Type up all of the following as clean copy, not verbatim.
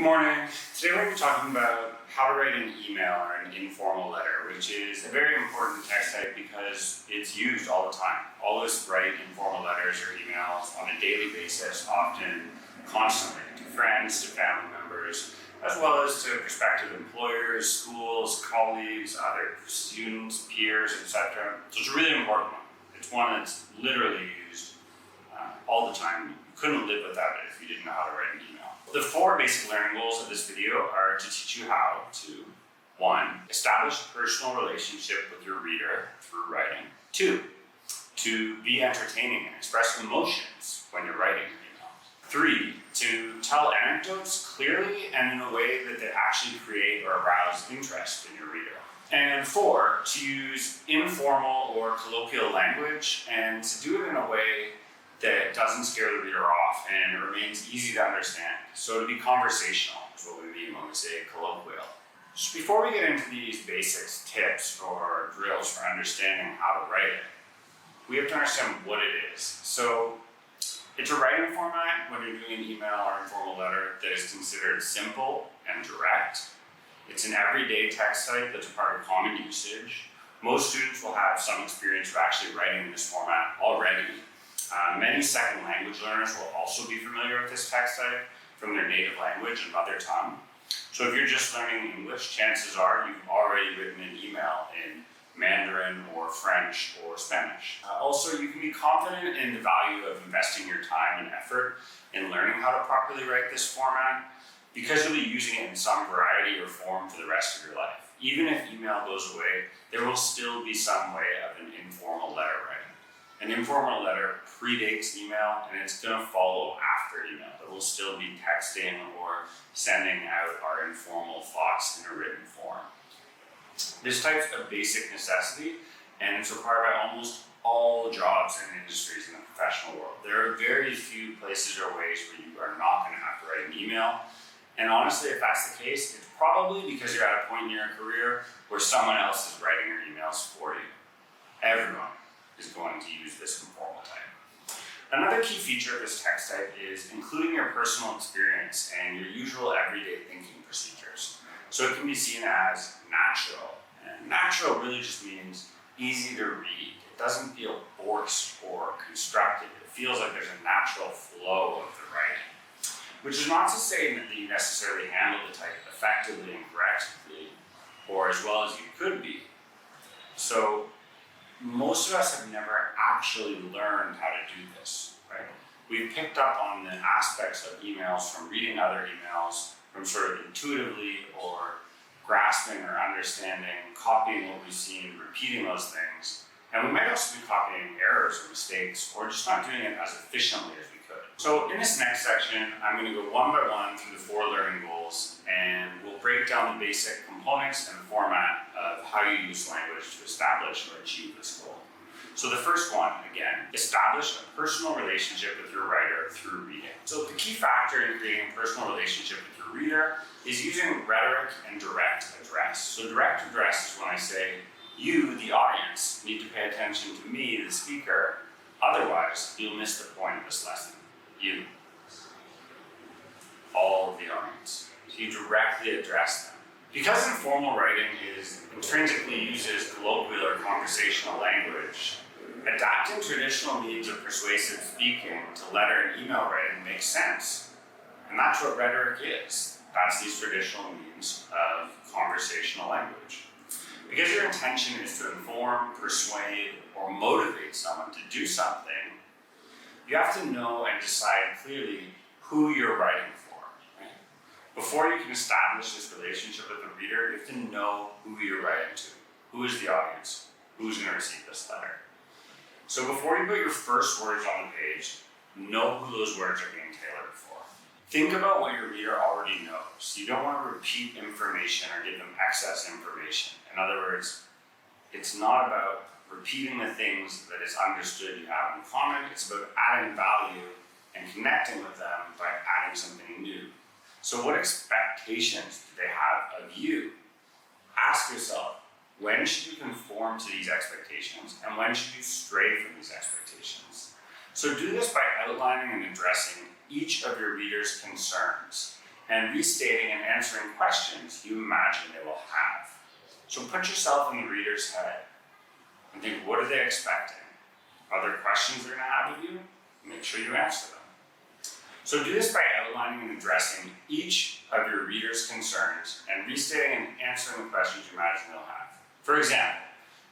Morning. Today we're going to be talking about how to write an email or an informal letter, which is a very important text type because it's used all the time. All of us write informal letters or emails on a daily basis, often constantly, to friends, to family members, as well as to prospective employers, schools, colleagues, other students, peers, etc. So it's a really important one. It's one that's literally used all the time. You couldn't live without it if you didn't know how to write an email. The 4 basic learning goals of this video are to teach you how to 1. Establish a personal relationship with your reader through writing. 2. To be entertaining and express emotions when you're writing an email. 3. To tell anecdotes clearly and in a way that they actually create or arouse interest in your reader. And 4. To use informal or colloquial language and to do it in a way that doesn't scare the reader off and it remains easy to understand. So to be conversational is what we mean when we say colloquial. Just before we get into these basics, tips, or drills for understanding how to write it, we have to understand what it is. So it's a writing format when you're doing an email or informal letter that is considered simple and direct. It's an everyday text type that's a part of common usage. Most students will have some experience of actually writing in this format already. Many second language learners will also be familiar with this text type from their native language and mother tongue. So if you're just learning English, chances are you've already written an email in Mandarin or French or Spanish. Also, you can be confident in the value of investing your time and effort in learning how to properly write this format because you'll be using it in some variety or form for the rest of your life. Even if email goes away, there will still be some way of an informal letter writing. An informal letter predates email and it's going to follow after email. It will still be texting or sending out our informal thoughts in a written form. This type's a basic necessity and it's required by almost all jobs and industries in the professional world. There are very few places or ways where you are not going to have to write an email. And honestly, if that's the case, it's probably because you're at a point in your career where someone else is writing your emails for you. Everyone is going to use this informal type. Another key feature of this text type is including your personal experience and your usual everyday thinking procedures. So it can be seen as natural. And natural really just means easy to read. It doesn't feel forced or constructed. It feels like there's a natural flow of the writing. Which is not to say that you necessarily handle the type effectively and correctly, or as well as you could be. So most of us have never actually learned how to do this, right? We've picked up on the aspects of emails from reading other emails, from sort of intuitively or grasping or understanding, copying what we've seen, repeating those things. And we might also be copying errors or mistakes, or just not doing it as efficiently as we could. So in this next section, I'm going to go one by one through the 4 learning goals, and we'll break down the basic components and the format of how you use language to establish or achieve this goal. So the first one, again, establish a personal relationship with your writer through reading. So the key factor in creating a personal relationship with your reader is using rhetoric and direct address. So direct address is when I say, you, the audience, need to pay attention to me, the speaker, otherwise you'll miss the point of this lesson. You. All of the audience. So you directly address them. Because informal writing intrinsically uses colloquial or conversational language, adapting traditional means of persuasive speaking to letter and email writing makes sense. And that's what rhetoric is. That's these traditional means of conversational language. Because your intention is to inform, persuade, or motivate someone to do something, you have to know and decide clearly who you're writing for. Right? Before you can establish this relationship with the reader, you have to know who you're writing to. Who is the audience? Who's going to receive this letter? So before you put your first words on the page, know who those words are being tailored for. Think about what your reader already knows. You don't want to repeat information or give them excess information. In other words, it's not about repeating the things that is understood you have in common. It's about adding value and connecting with them by adding something new. So what expectations do they have of you? Ask yourself, when should you conform to these expectations and when should you stray from these expectations? So do this by outlining and addressing each of your reader's concerns and restating and answering questions you imagine they will have. So put yourself in the reader's head and think, what are they expecting? Are there questions they're going to have of you? Make sure you answer them. So do this by outlining and addressing each of your reader's concerns and restating and answering the questions you imagine they'll have. For example,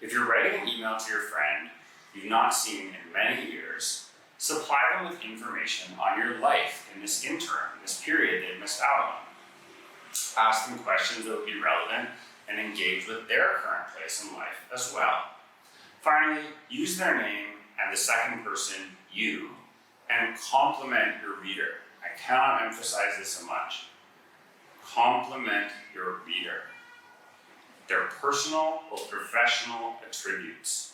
if you're writing an email to your friend you've not seen in many years, supply them with information on your life in this interim, this period they've missed out on. Ask them questions that will be relevant and engage with their current place in life as well. Finally, use their name and the second person, you, and compliment your reader. I cannot emphasize this so much. Compliment your reader. Their personal or professional attributes.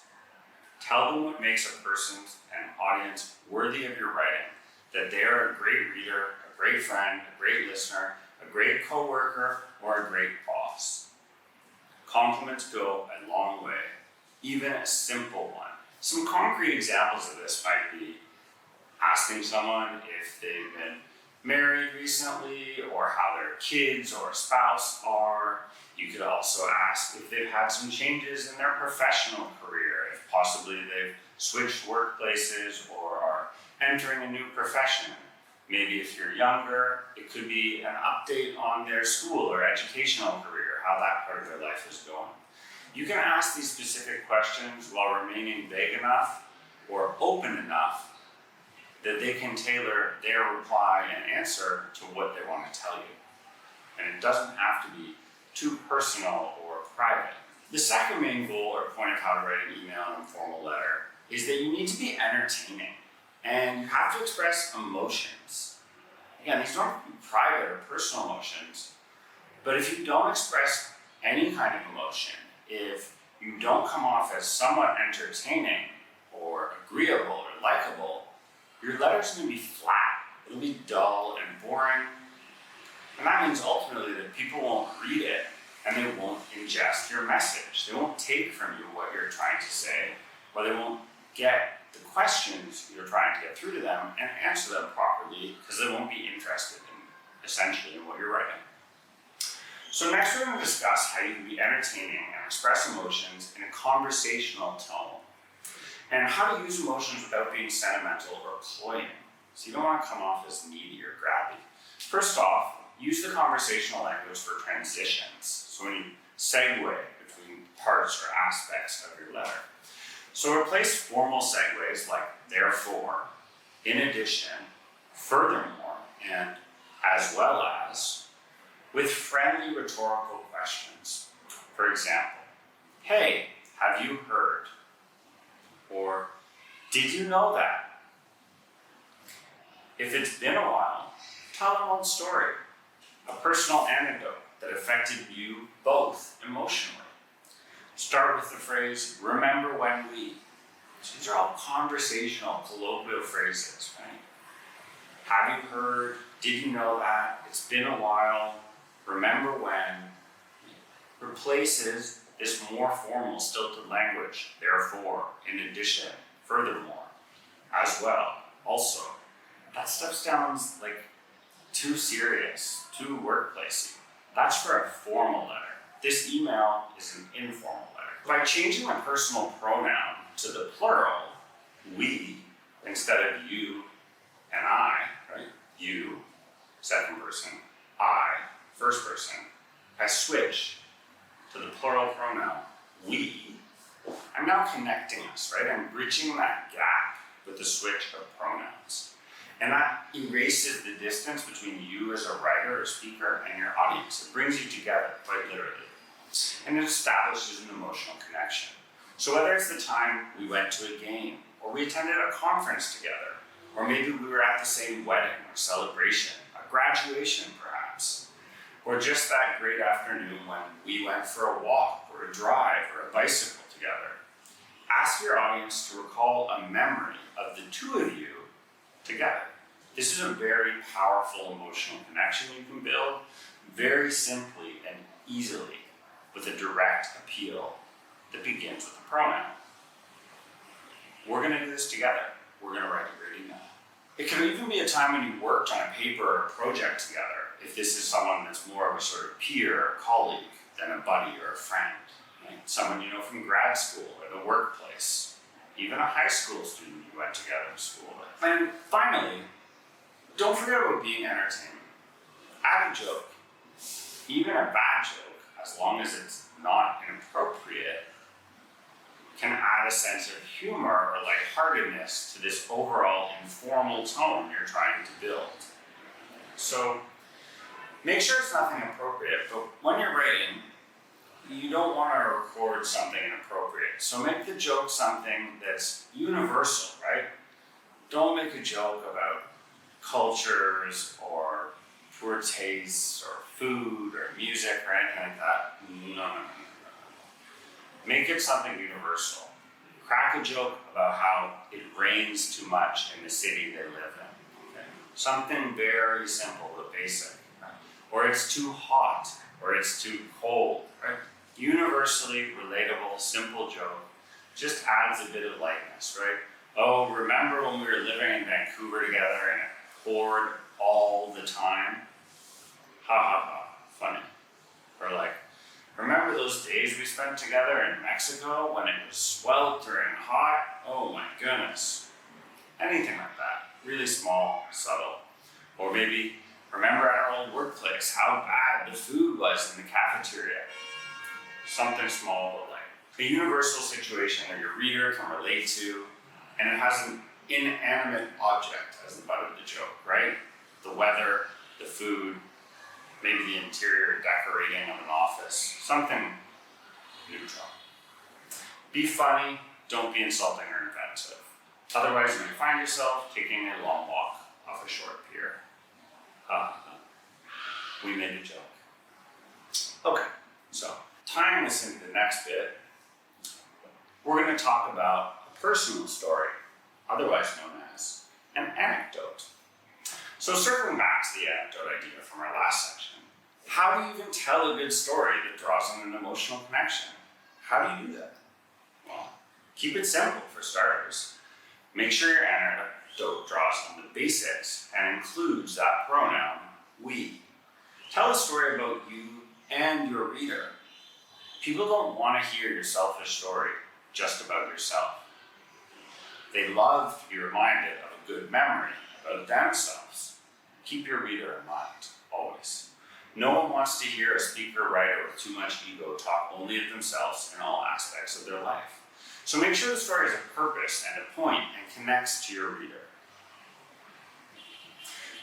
Tell them what makes a person and audience worthy of your writing, that they are a great reader, a great friend, a great listener, a great coworker, or a great boss. Compliments go a long way, even a simple one. Some concrete examples of this might be asking someone if they've been married recently or how their kids or spouse are. You could also ask if they've had some changes in their professional career, if possibly they've switched workplaces or are entering a new profession. Maybe if you're younger, it could be an update on their school or educational career, how that part of their life is going. You can ask these specific questions while remaining vague enough or open enough that they can tailor their reply and answer to what they want to tell you. And it doesn't have to be too personal or private. The second main goal or point of how to write an email and informal letter is that you need to be entertaining and you have to express emotions. Again, these don't have to be private or personal emotions, but if you don't express any kind of emotion, if you don't come off as somewhat entertaining or agreeable or likable, your letter's going to be flat. It'll be dull and boring. And that means ultimately that people won't read it and they won't ingest your message. They won't take from you what you're trying to say, or they won't get the questions you're trying to get through to them and answer them properly because they won't be interested essentially in what you're writing. So next we're going to discuss how you can be entertaining and express emotions in a conversational tone, and how to use emotions without being sentimental or cloying. So you don't want to come off as needy or grabby. First off, use the conversational language for transitions. So when you segue between parts or aspects of your letter. So replace formal segues like therefore, in addition, furthermore, and as well as with friendly rhetorical questions. For example, hey, have you heard? Or, did you know that? If it's been a while, tell an old story, a personal anecdote that affected you both emotionally. Start with the phrase, remember when we. These are all conversational, colloquial phrases, right? Have you heard? Did you know that? It's been a while. Remember when. Replaces this more formal, stilted language, therefore, in addition, furthermore, as well, also. That stuff sounds like too serious, too workplacey. That's for a formal letter. This email is an informal letter. By changing the personal pronoun to the plural, we, instead of you and I, right? You, second person, I, first person, I switch to the plural pronoun, we. I'm now connecting us, right? I'm bridging that gap with the switch of pronouns. And that erases the distance between you as a writer or speaker and your audience. It brings you together, quite literally. And it establishes an emotional connection. So whether it's the time we went to a game, or we attended a conference together, or maybe we were at the same wedding or celebration, a graduation perhaps, or just that great afternoon when we went for a walk or a drive or a bicycle together, ask your audience to recall a memory of the two of you together. This is a very powerful emotional connection you can build very simply and easily with a direct appeal that begins with a pronoun. We're going to do this together. We're going to write a great email. It can even be a time when you worked on a paper or a project together, if this is someone that's more of a sort of peer or colleague than a buddy or a friend, right? Someone you know from grad school or the workplace, even a high school student you went together to school with. And finally, don't forget about being entertaining. Add a joke, even a bad joke, as long as it's not inappropriate, can add a sense of humor or lightheartedness to this overall informal tone you're trying to build. So make sure it's nothing inappropriate, but when you're writing, you don't want to record something inappropriate. So make the joke something that's universal, right? Don't make a joke about cultures or poor tastes or food or music or anything like that. No. Make it something universal. Crack a joke about how it rains too much in the city they live in. Okay? Something very simple but basic. Right? Or it's too hot, or it's too cold. Right? Universally relatable, simple joke. Just adds a bit of lightness, right? Oh, remember when we were living in Vancouver together and it poured all the time? Ha ha ha, funny. Or remember those days we spent together in Mexico when it was sweltering hot? Oh my goodness. Anything like that. Really small, subtle. Or maybe, remember at our old workplace how bad the food was in the cafeteria? Something small but a universal situation that your reader can relate to, and it has an inanimate object as the butt of the joke, right? The weather, the food, maybe the interior decorating of an office, something neutral. Be funny, don't be insulting or offensive. Otherwise, you may find yourself taking a long walk off a short pier. We made a joke. Okay, so tying this into the next bit, we're going to talk about a personal story, otherwise known as an anecdote. So circling back to the anecdote idea from our last section, how do you even tell a good story that draws on an emotional connection? How do you do that? Well, keep it simple for starters. Make sure your anecdote draws on the basics and includes that pronoun, we. Tell a story about you and your reader. People don't want to hear your selfish story just about yourself. They love to be reminded of a good memory about themselves. Keep your reader in mind, always. No one wants to hear a speaker writer with too much ego talk only of themselves in all aspects of their life. So make sure the story has a purpose and a point and connects to your reader.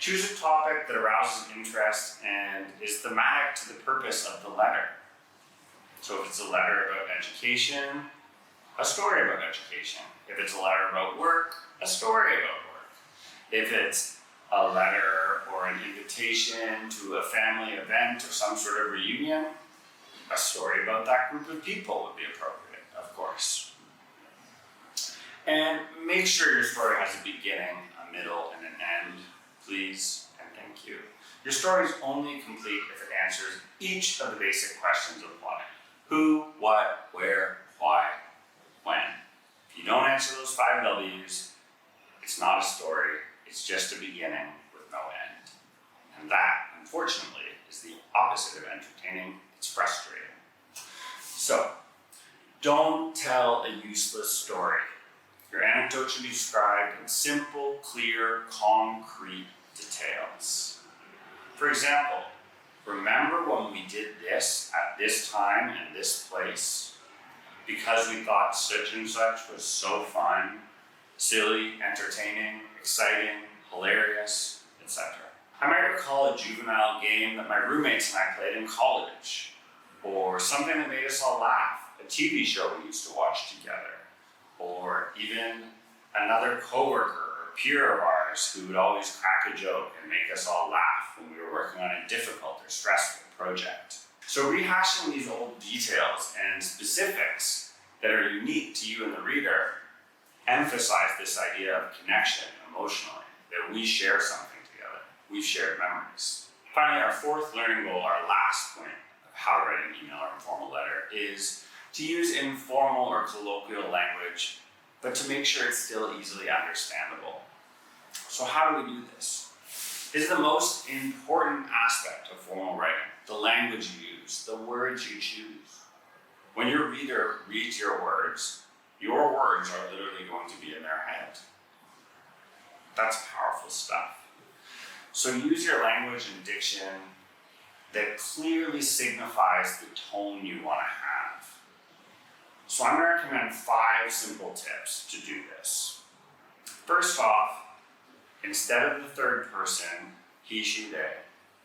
Choose a topic that arouses interest and is thematic to the purpose of the letter. So if it's a letter about education, a story about education. If it's a letter about work, a story about work. If it's a letter or an invitation to a family event or some sort of reunion, a story about that group of people would be appropriate, of course. And make sure your story has a beginning, a middle, and an end, please, and thank you. Your story is only complete if it answers each of the basic questions of plotting. Who, what, where, why, when. If you don't answer those 5 W's, it's not a story, it's just a beginning with no end. And that, unfortunately, is the opposite of entertaining, it's frustrating. So, don't tell a useless story. Your anecdote should be described in simple, clear, concrete details. For example, remember when we did this at this time and this place? Because we thought such and such was so fun, silly, entertaining, exciting, hilarious, etc. I might recall a juvenile game that my roommates and I played in college, or something that made us all laugh, a TV show we used to watch together, or even another coworker or peer of ours who would always crack a joke and make us all laugh when we were working on a difficult or stressful project. So rehashing these old details and specifics that are unique to you and the reader emphasize this idea of connection emotionally, that we share something together. We've shared memories. Finally, our 4th learning goal, our last point of how to write an email or informal letter, is to use informal or colloquial language, but to make sure it's still easily understandable. So how do we do this? is the most important aspect of formal writing. The language you use, the words you choose. When your reader reads your words are literally going to be in their head. That's powerful stuff. So use your language and diction that clearly signifies the tone you want to have. So I'm going to recommend 5 simple tips to do this. First off, instead of the third person, he, she, they,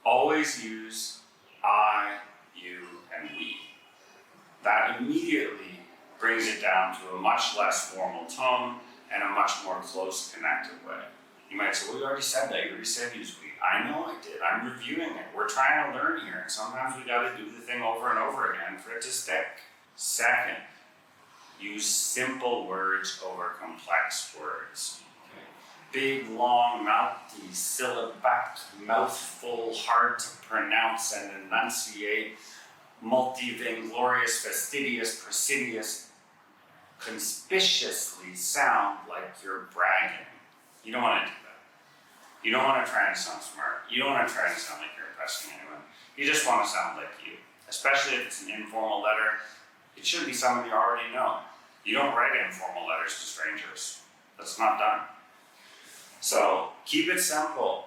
always use I, you, and we. That immediately brings it down to a much less formal tone and a much more close, connected way. You might say, well, you already said that. You already said use we. I know I did. I'm reviewing it. We're trying to learn here. And sometimes we got to do the thing over and over again for it to stick. Second, use simple words over complex words. Big, long, mouthy, syllabic, mouthful, hard to pronounce and enunciate, multi-vainglorious, fastidious, prestigious, conspicuously sound like you're bragging. You don't want to do that. You don't want to try and sound smart. You don't want to try and sound like you're impressing anyone. You just want to sound like you. Especially if it's an informal letter, it should be someone you already know. You don't write informal letters to strangers. That's not done. So keep it simple.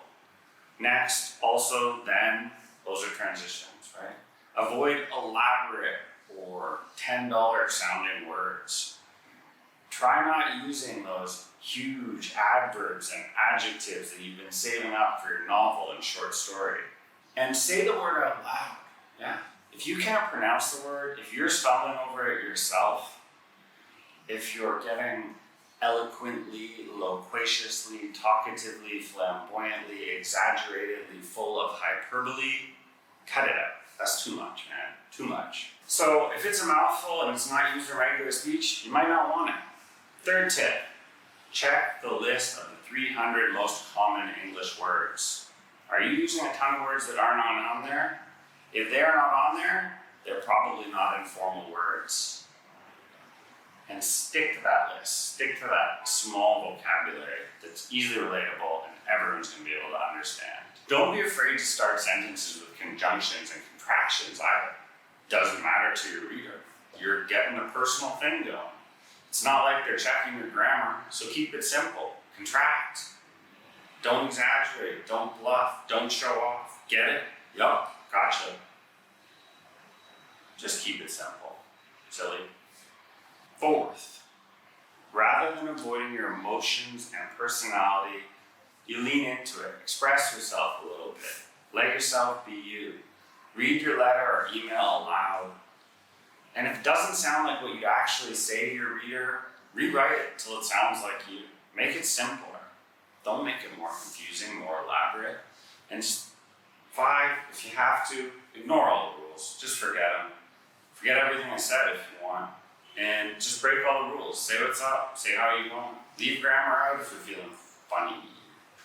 Next, also, then, those are transitions, right? Avoid elaborate or $10 sounding words. Try not using those huge adverbs and adjectives that you've been saving up for your novel and short story. And say the word out loud. Yeah. If you can't pronounce the word, if you're stumbling over it yourself, if you're getting eloquently, loquaciously, talkatively, flamboyantly, exaggeratedly full of hyperbole, cut it out. That's too much, man. Too much. So if it's a mouthful and it's not used in regular speech, you might not want it. Third tip, check the list of the 300 most common English words. Are you using a ton of words that are not on there? If they are not on there, they're probably not informal words. And stick to that list. Stick to that small vocabulary that's easily relatable and everyone's going to be able to understand. Don't be afraid to start sentences with conjunctions and contractions either. Doesn't matter to your reader. You're getting a personal thing going. It's not like they're checking your grammar, so keep it simple. Contract. Don't exaggerate. Don't bluff. Don't show off. Get it? Yup. Gotcha. Just keep it simple. Silly. Fourth, rather than avoiding your emotions and personality, you lean into it. Express yourself a little bit. Let yourself be you. Read your letter or email aloud. And if it doesn't sound like what you actually say to your reader, rewrite it till it sounds like you. Make it simpler. Don't make it more confusing, more elaborate. And 5, if you have to, ignore all the rules. Just forget them. Forget everything I said if you want. And just break all the rules. Say what's up. Say how you want. Leave grammar out if you're feeling funny.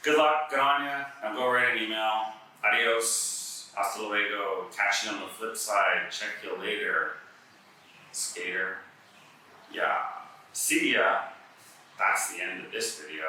Good luck. Good on ya. Now go write an email. Adios. Hasta luego. Catch you on the flip side. Check you later. Skater. Yeah. See ya. That's the end of this video.